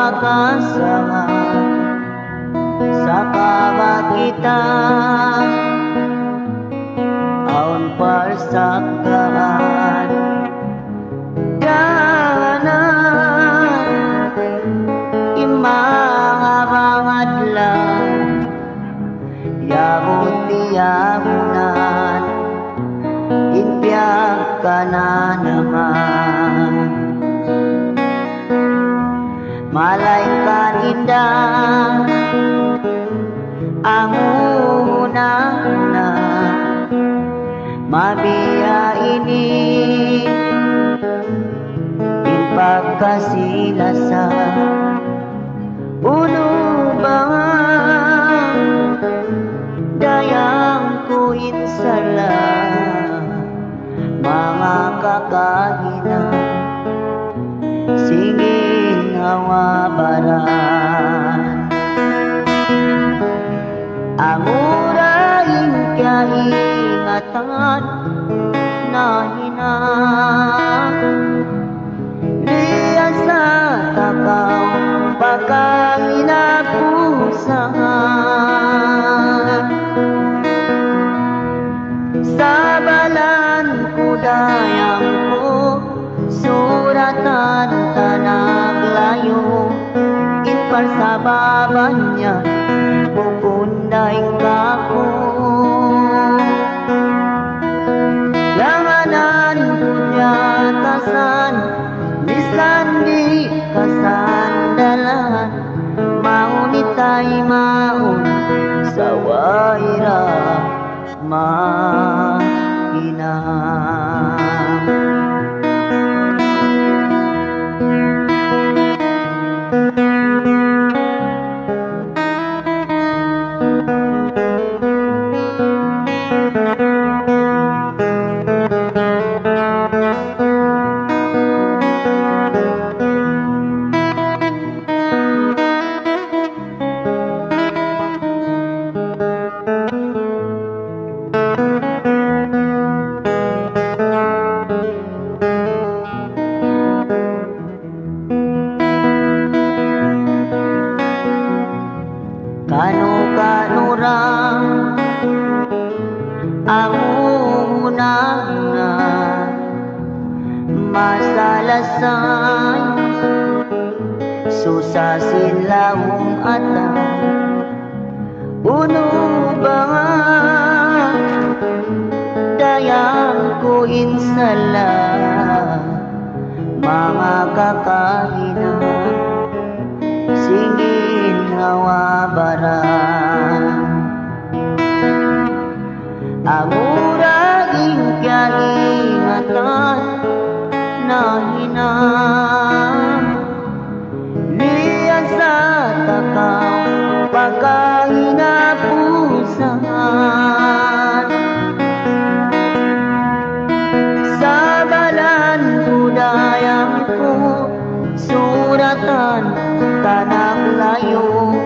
makasama sa kabagitan aon parsagkaan danan imang adlaw yamon-yamonan inbiag ka na naman malay kaninda ang una-una mabiya ini pagkasilasa uno ba dayang kuit sala mga kakahina singing hawabaran amuraing kaingatan na hinang liya sa takaw pagkainapusahan sa balan ko dayang ko suratan tanag layo inpar sa baban niya pupundaing kako yanganan kunyatasan bisan di kasandalan maunitay maun sa waira mahinang kanu-kanurang ang una-una masalasay susasilawong atay uno ba dayang ko insala mga kakahina singin hawabaran amuraing kaingatan na hinang liyan sa takaw pagkainapusahan sa balan budayang ko suratan tanang layo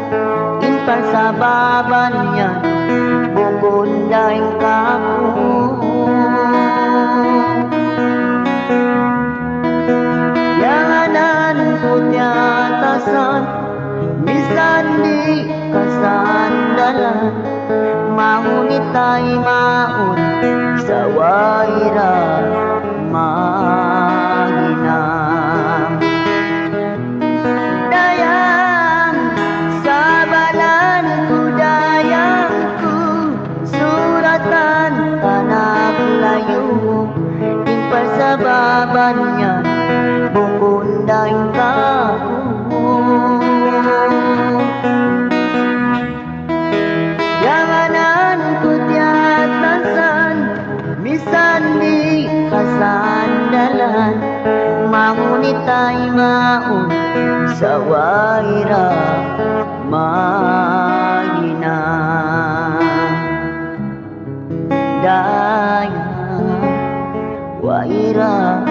inpar sa baban niya bukundaing kako yanganan kunyatasan bisan di kasandalan maunitay maun sa waira mahinang dayang sa balan budayang ko suratan tanag layo inpar sa baban niya bukundaing kako yanganan kunyatasan bisan di kasandalan mangunitay maun sa waira mahinang dayang waira